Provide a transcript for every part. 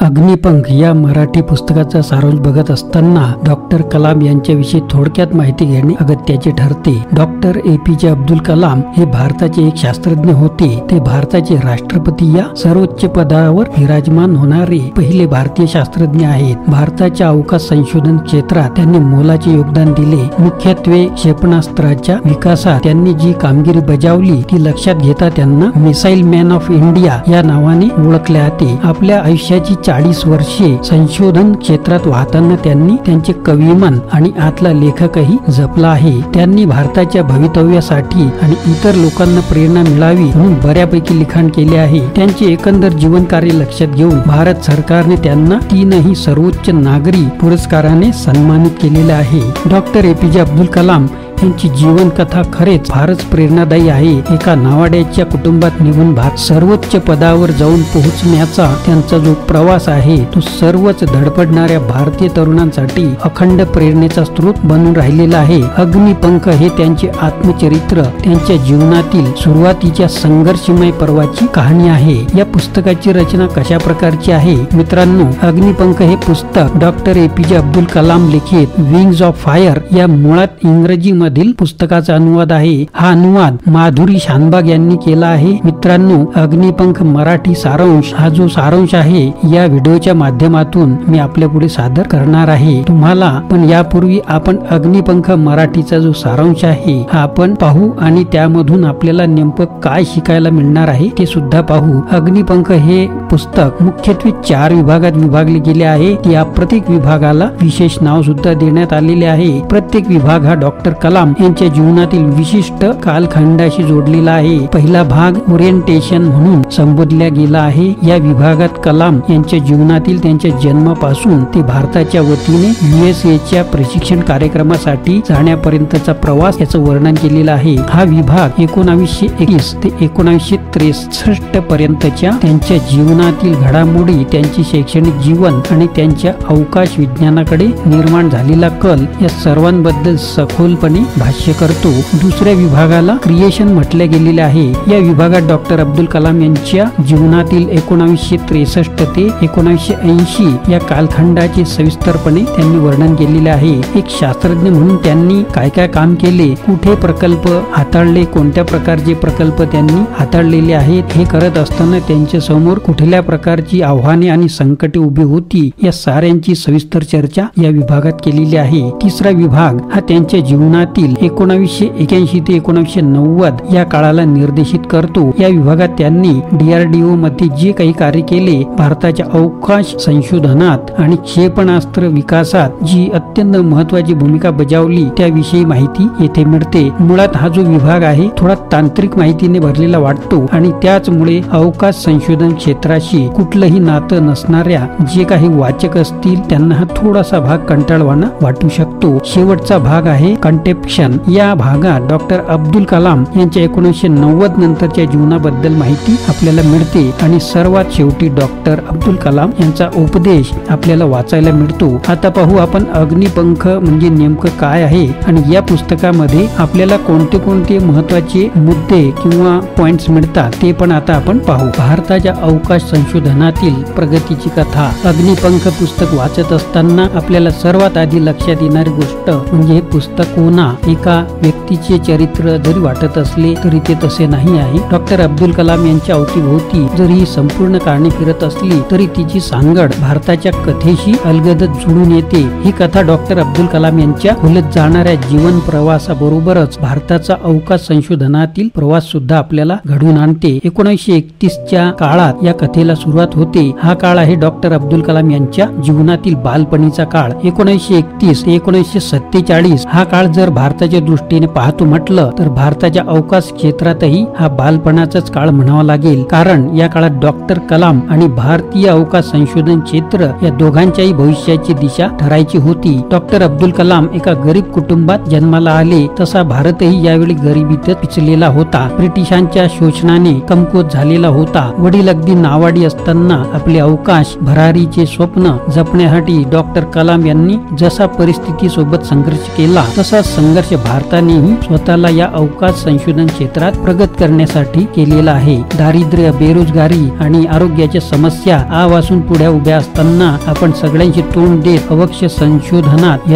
अग्निपंख या मराठी पुस्तकाचा सारांश बघत असताना डॉक्टर कलाम यांच्याविषयी थोडक्यात माहिती घेणे अगत्याचे ठरते। डॉक्टर APJ अब्दुल कलाम हे भारताचे एक शास्त्रज्ञ होते। ते भारताचे राष्ट्रपती या सर्वोच्च पदावर विराजमान होणारे पहिले भारतीय शास्त्रज्ञ आहेत। भारताच्या अवकाश संशोधन क्षेत्रात त्यांनी मोलाचे योगदान दिले। मुख्यत्वे क्षेपणास्त्राच्या विकासात त्यांनी जी कामगिरी बजावली ती लक्षात घेता त्यांना मिसाईल मॅन ऑफ इंडिया या नावाने ओळखले जाते। आपल्या आयुष्याची 40 वर्षे संशोधन क्षेत्रात वाहताना त्यांनी त्यांचे कविमन आणि आतला लेखकही जपला आहे। त्यांनी भारताच्या भवितव्यासाठी आणि इतर लोकांना प्रेरणा मिळावी म्हणून बऱ्यापैकी लिखाण केले आहे। त्यांचे एकंदर जीवन कार्य लक्षात घेऊन भारत सरकारने त्यांना 3 सर्वोच्च नागरी पुरस्काराने सन्मानित केलेले आहे। डॉक्टर APJ अब्दुल कलाम यांची जीवन कथा खरेच फारच प्रेरणादायी आहे। एका नावाड्याच्या कुटुंबात निघून भारत सर्वोच्च पदावर जाऊन पोहोचण्याचा त्यांचा जो प्रवास आहे तो सर्वच धडपडणाऱ्या भारतीय तरुणांसाठी अखंड प्रेरणेचा स्रोत बनून राहिलेला आहे। अग्निपंख हे त्यांचे आत्मचरित्र, त्यांच्या जीवनातील सुरुवातीच्या संघर्षमय पर्वाची कहाणी आहे। या पुस्तकाची रचना कशा प्रकारची आहे मित्रांनो? अग्निपंख हे पुस्तक डॉक्टर APJ अब्दुल कलाम लिखित विंग्स ऑफ फायर या मुळात इंग्रजी मधील पुस्तकाचा अनुवाद आहे। हा अनुवाद माधुरी शानबाग यांनी केला आहे। मित्रांनो, अग्निपंख मराठी सारांश हा जो सारांश आहे या व्हिडिओच्या माध्यमातून मी आपल्या पुढे सादर करणार आहे। तुम्हाला पण यापूर्वी आपण अग्निपंख मराठीचा जो सारांश आहे हा आपण पाहू आणि त्यामधून आपल्याला नेमकं काय शिकायला मिळणार आहे ते सुद्धा पाहू। अग्निपंख हे पुस्तक मुख्यत्वे 4 विभागात विभागले गेले आहे। या प्रत्येक विभागाला विशेष नाव सुद्धा देण्यात आलेले आहे। प्रत्येक विभाग हा डॉक्टर कलाम यांच्या जीवनातील विशिष्ट कालखंडाशी जोडलेला आहे। पहिला भाग ओरिएंटेशन म्हणून संबोधला गेला आहे। या विभागात कलाम यांच्या जीवनातील त्यांच्या जन्मापासून ते भारताच्या वतीने USA च्या प्रशिक्षण कार्यक्रमासाठी जाण्यापर्यंतचा प्रवास याचं वर्णन केलेलं आहे। हा विभाग 1921 ते 1963 पर्यंतच्या त्यांच्या जीवनातील घडामोडी, त्यांचे शैक्षणिक जीवन आणि त्यांच्या अवकाश विज्ञानाकडे निर्माण झालेला कल या सर्वांबद्दल सखोलपणे भाष्य करतो। दुसऱ्या विभागाला क्रिएशन म्हटले गेलेले आहे। या विभागात डॉक्टर अब्दुल कलाम यांच्या जीवनातील 1963 ते 1980 या कालखंडाचे सविस्तरपणे त्यांनी वर्णन केलेले आहे। एक शास्त्रज्ञ म्हणून त्यांनी काय काय काम केले, कुठे प्रकल्प हाताळले, कोणत्या प्रकारचे प्रकल्प त्यांनी हाताळलेले आहेत, हे करत असताना त्यांच्या समोर कुठल्या प्रकारची आव्हाने आणि संकटे उभी होती या साऱ्यांची सविस्तर चर्चा या विभागात केलेली आहे। तिसरा विभाग हा त्यांच्या जीवनातील 1981 ते 1990 या काळाला निर्देशित करतो। या विभागात त्यांनी DRDO मध्ये जे काही कार्य केले, भारताच्या अवकाश संशोधनात आणि क्षेपणास्त्र विकासात जी अत्यंत महत्त्वाची भूमिका बजावली त्याविषयी माहिती येथे मिळते। मुळात हा जो विभाग आहे थोडा तांत्रिक माहितीने भरलेला वाटतो आणि त्याचमुळे अवकाश संशोधन क्षेत्राशी कुठलंही नातं नसणाऱ्या जे काही वाचक असतील त्यांना हा थोडासा भाग कंटाळवाणा वाटू शकतो। शेवटचा भाग आहे कंटेप्शन। या भागात डॉक्टर अब्दुल कलाम यांच्या 1990 नंतरच्या जीवनाबद्दल माहिती आपल्याला मिळते आणि सर्वात शेवटी डॉक्टर अब्दुल कलाम यांचा उपदेश आपल्याला वाचायला मिळतो। आता पाहू आपण अग्निपंख म्हणजे नेमकं काय आहे आणि या पुस्तकामध्ये आपल्याला कोणते कोणते महत्त्वाचे मुद्दे किंवा पॉइंट्स मिळतात ते पण आता आपण पाहू। भारताच्या अवकाश संशोधनातील प्रगतीची कथा। अग्निपंख पुस्तक वाचत असताना आपल्याला सर्वात आधी लक्षात येणारी गोष्ट म्हणजे हे पुस्तक कोणा एका व्यक्तीचे चरित्र जरी वाटत असले तरी ते तसे नाही आहे। डॉक्टर अब्दुल कलाम यांच्या अवतीभोवती जरी ही संपूर्ण कारणे फिरत असली तरी तिची सांगड भारताच्या कथेशी अलगदच जुळून येते। ही कथा डॉक्टर अब्दुल कलाम यांच्या खोलत जाणाऱ्या जीवन प्रवासाबरोबरच भारताचा अवकाश संशोधनातील प्रवास सुद्धा आपल्याला घडवून आणते। 1931 च्या काळात या कथेला सुरुवात होते। हा काळ आहे डॉक्टर अब्दुल कलाम यांच्या जीवनातील बालपणीचा काळ। 1931 ते 1947 हा काळ जर भारताच्या दृष्टीने पाहतो म्हटलं तर भारताच्या अवकाश क्षेत्रातही हा बालपणाचाच काळ म्हणावा लागेल, कारण या काळात डॉक्टर कलाम आणि भारतीय अवकाश संशोधन क्षेत्र या दोघांच्याही भविष्याची दिशा ठरायची होती। डॉक्टर अब्दुल कलाम एका गरीब कुटुंबात जन्माला आले, तसा भारतही यावेळी गरिबीत पिचलेला होता। ब्रिटिशांच्या शोषणाने कमकुवत झालेला होता। वडील अगदी नावाडी असताना आपले अवकाश भरारीचे स्वप्न जपण्यासाठी डॉक्टर कलाम यांनी जसा परिस्थिती सोबत संघर्ष केला तसा संघर्ष भारतानेही स्वतःला या अवकाश संशोधन क्षेत्रात प्रगत करण्यासाठी केलेला आहे. दारिद्र्य, बेरोजगारी आणि आरोग्याच्या समस्या आवासून पुढे उभ्या असताना आपण सगळ्यांची तोंड देत अवकाश संशोधनात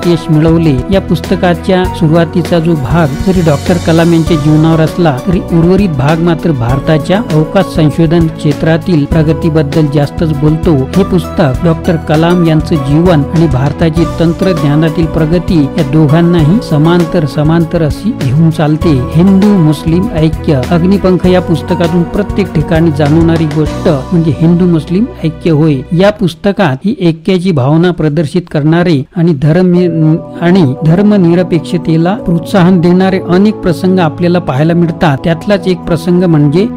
यश मिळवले. या पुस्तकाच्या सुरुवातीचा जो भाग जरी डॉक्टर कलाम यांच्या जीवनावर असला तरी उर्वरित भाग मात्र भारताच्या अवकाश संशोधन क्षेत्रातील प्रगतीबद्दल जास्तच बोलतो. हे पुस्तक डॉक्टर कलाम यांचं जीवन आणि भारताची तंत्रज्ञानातील प्रगती या दोघांनाही समांतर अशी घेऊन चालते. हिंदू मुस्लिम ऐक्य. अग्निपंख या पुस्तकातून प्रत्येक ठिकाणी जाणवणारी गोष्ट म्हणजे हिंदू मुस्लिम ऐक्य होय. या पुस्तकात ही ऐक्याची भावना प्रदर्शित करणारे आणि धर्मनिरपेक्षतेला प्रोत्साहन देणारे अनेक प्रसंग आपल्याला पाहायला मिळतात. त्यातलाच एक प्रसंग म्हणजे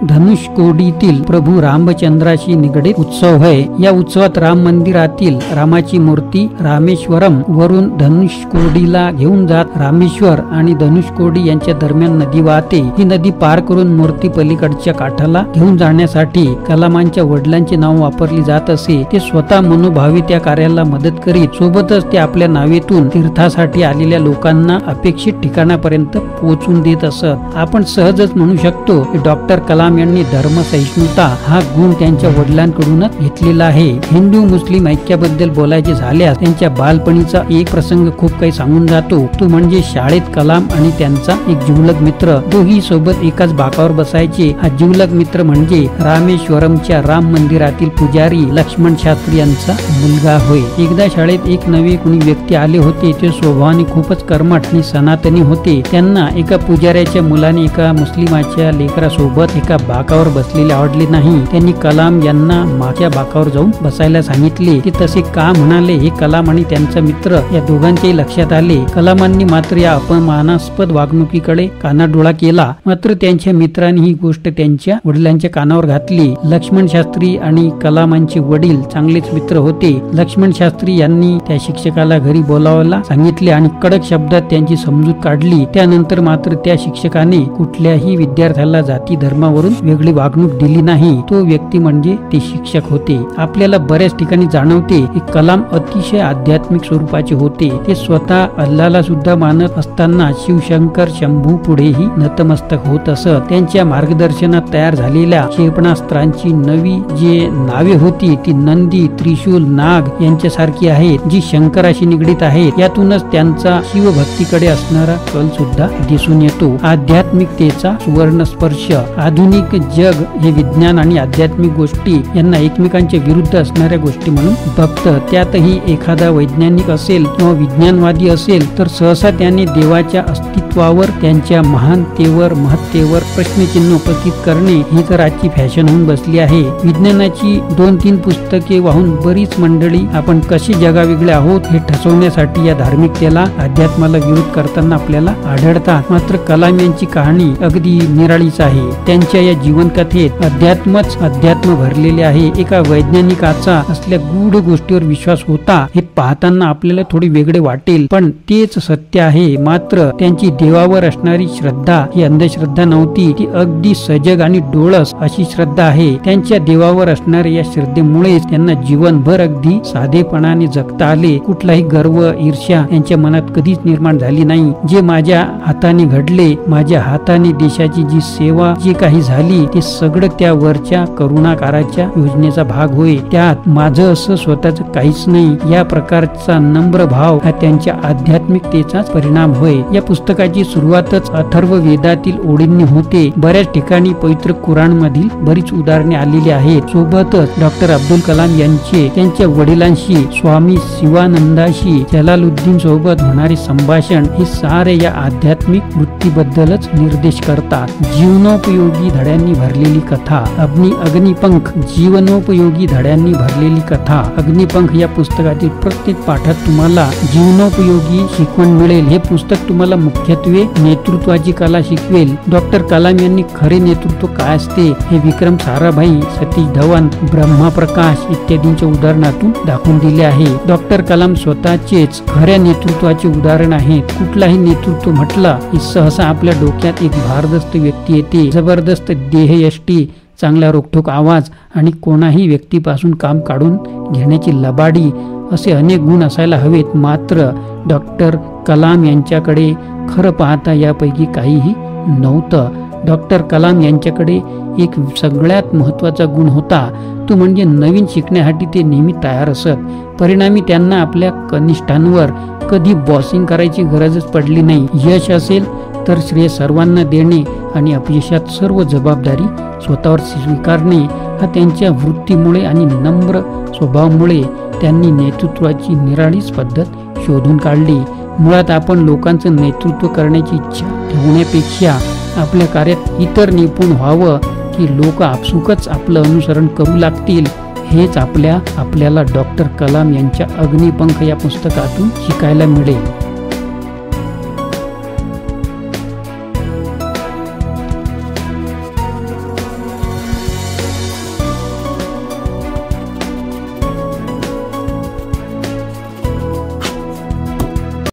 धनुष्कोडीतील प्रभू रामचंद्राशी निगडीत उत्सव आहे. या उत्सवात राम मंदिरातील रामाची मूर्ती रामेश्वरम वरून धनुष्कोडीला घेऊन जात रामेश्वर आणि धनुष्कोडी यांच्या दरम्यान नदी वाहते. ही नदी पार करून मूर्ती पलीकडच्या काठाला घेऊन जाण्यासाठी कलामांच्या वडिलांचे नाव वापरली जात असे. ते स्वतः मनोभावे त्या कार्याला मदत करीत. सोबतच ते आपल्या नावेतून तीर्थासाठी आलेल्या लोकांना अपेक्षित ठिकाणापर्यंत पोहोचून देत असत. आपण सहजच म्हणू शकतो की डॉक्टर कलाम यांनी धर्मसहिष्णुता हा गुण त्यांच्या वडिलांकडूनच घेतलेला आहे. हिंदू मुस्लिम ऐक्याबद्दल बोलायचे झाल्यास त्यांच्या बालपणीचा एक प्रसंग खूप काही सांगून जातो. तो म्हणजे शाळेत कलाम आणि त्यांचा एक जिवलग मित्र दोही सोबत एकाच बाकावर बसायचे. हा जिवलग मित्र म्हणजे रामेश्वरमच्या राम मंदिरातील पुजारी लक्ष्मण शास्त्री यांचा मुलगा होय. एकदा शाळेत एक नवे कुणी व्यक्ती आले होते. ते स्वभावाने खूपच कर्मठ आणि सनातनी होते. त्यांना एका पुजाऱ्याच्या मुलाने एका मुस्लिमाच्या लेकरासोबत एका बाकावर बसलेले आवडले नाही. त्यांनी कलाम यांना मागच्या बाकावर जाऊन बसायला सांगितले. ते तसे का म्हणाले हे कलाम आणि त्यांचा मित्र या दोघांच्याही लक्षात आले. कलामांनी मात्र या अपमानास्पद वागणुकीकडे कानाडोळा केला. मात्र त्यांच्या मित्रांनी ही गोष्ट त्यांच्या वडिलांच्या कानावर घातली. लक्ष्मण शास्त्री आणि कलामांचे वडील चांगलेच मित्र होते. लक्ष्मण शास्त्री यांनी त्या शिक्षकाला घरी बोलावायला सांगितले आणि कडक शब्दात त्यांची समजूत काढली. त्यानंतर मात्र त्या शिक्षकाने कुठल्याही विद्यार्थ्याला जाती धर्मावरून वेगळी वागणूक दिली नाही. तो व्यक्ती म्हणजे ते शिक्षक होते. आपल्याला बऱ्याच ठिकाणी जाणवते की कलाम अतिशय आध्यात्मिक स्वरूपाचे होते. ते स्वतः अल्लाला सुद्धा मानत असताना शिवशंकर शंभू पुढेही नतमस्तक होत असत. त्यांच्या मार्गदर्शनात तयार झालेल्या क्षेपणास्त्रांची नवी जे नावे होती ती नंदी, त्रिशूल, नाग यांच्यासारखी आहेत जी शंकराशी निगडीत आहेत. यातूनच त्यांचा शिवभक्तीकडे असणारा कल सुद्धा दिसून येतो. आध्यात्मिकतेचा सुवर्ण स्पर्श. आधुनिक जग हे विज्ञान आणि आध्यात्मिक गोष्टी यांना एकमेकांच्या विरुद्ध असणाऱ्या गोष्टी म्हणून बघतं. त्यातही एखादा वैज्ञानिक असेल किंवा विज्ञानवादी असेल तर सहसा त्याने देवाच्या अस्तित्वावर, त्यांच्या महानतेवर, महत्तेवर प्रश्नचिन्ह उपस्थित करणे ही तर आजची फॅशन होऊन बसली आहे. विज्ञानाची 2-3 पुस्तके वाहून बरीच मंडळी आपण कशी जगावेगळे आहोत हे ठसवण्यासाठी या धार्मिकतेला, अध्यात्माला विरोध करताना आपल्याला आढळतात. मात्र कलाम यांची कहाणी अगदी निराळीच आहे. त्यांच्या या जीवनकथेत अध्यात्म भरलेले आहे. एका वैज्ञानिकाचा असल्या गूढ गोष्टीवर विश्वास होता हे पाहताना आपल्याला थोडी वेगळे वाटेल, पण तेच सत्य आहे. मात्र त्यांची देवावर असणारी श्रद्धा ही अंधश्रद्धा नव्हती. ती अगदी सजग आणि डोळस अशी श्रद्धा आहे. त्यांच्या देवावर असणाऱ्या या श्रद्धेमुळेच त्यांना जीवनभर अगदी साधेपणाने जगता आले. कुठलाही गर्व, ईर्ष्या यांच्या मनात कधीच निर्माण झाली नाही. जे माझ्या हाताने घडले, माझ्या हाताने देशाची जी सेवा जी काही झाली ते सगळं त्या वरच्या करुणाकाराच्या योजनेचा भाग होय. त्यात माझं असं स्वतःच काहीच नाही. या प्रकारचा नम्र भाव हा त्यांच्या आध्यात्मिकतेचाच परिणाम होय. या पुस्तकाची सुरुवातच अथर्व वेदातील ओळींनी होते. बऱ्याच ठिकाणी पवित्र कुराण मधील बरीच उदाहरणे आलेली आहेत. सोबतच डॉक्टर अब्दुल कलाम यांचे त्यांच्या वडिलांशी, स्वामी शिवानंदाशी, जलालुद्दीन सोबत होणारे संभाषण हे सारे या आध्यात्मिक वृत्तीबद्दलच निर्देश करतात. जीवनोपयोगी धड्यांनी भरलेली कथा. अग्निपंख जीवनोपयोगी धड्यांनी भरलेली कथा. अग्निपंख या पुस्तकातील प्रत्येक पाठात तुम्हाला जीवनोपयोगी शिकवण मिळेल. हे पुस्तक तुम्हाला मुख्यत्वे नेतृत्वाची कला शिकवेल. डॉक्टर कलाम यांनी खरे नेतृत्व काय असते हे विक्रम साराभाई, सतीश धवन, ब्रह्मप्रकाश इत्यादींच्या उदाहरणातून दाखवून दिले आहे. डॉक्टर कलाम स्वतःचेच खऱ्या नेतृत्वाचे उदाहरण आहेत. कुठलाही नेतृत्व म्हटलं की सहसा आपल्या डोक्यात एक भारदस्त व्यक्ती येते. जबरदस्त देहयष्टी, चांगला रोखठोक आवाज आणि कोणाही व्यक्तीपासून काम काढून घेण्याची लबाडी असे अनेक गुण असायला हवेत. मात्र डॉक्टर कलाम यांच्याकडे खरं पाहता यापैकी काहीही नव्हतं. डॉक्टर कलाम यांच्याकडे एक सगळ्यात महत्त्वाचा गुण होता, तो म्हणजे नवीन शिकण्यासाठी ते नेहमी तयार असत. परिणामी त्यांना आपल्या कनिष्ठांवर कधी बॉसिंग करायची गरजच पडली नाही. यश असेल तर श्रेय सर्वांना देणे आणि अपयशात सर्व जबाबदारी स्वतःवर स्वीकारणे हा त्यांच्या वृत्तीमुळे आणि नम्र स्वभावामुळे त्यांनी नेतृत्वाची निराळीच पद्धत शोधून काढली. मुळात आपण लोकांचं नेतृत्व करण्याची इच्छा ठेवण्यापेक्षा आपल्या कार्यात इतर निपुण व्हावं की लोक आपसुकच आपलं अनुसरण करू लागतील, हेच आपल्याला डॉक्टर कलाम यांच्या अग्निपंख या पुस्तकातून शिकायला मिळेल.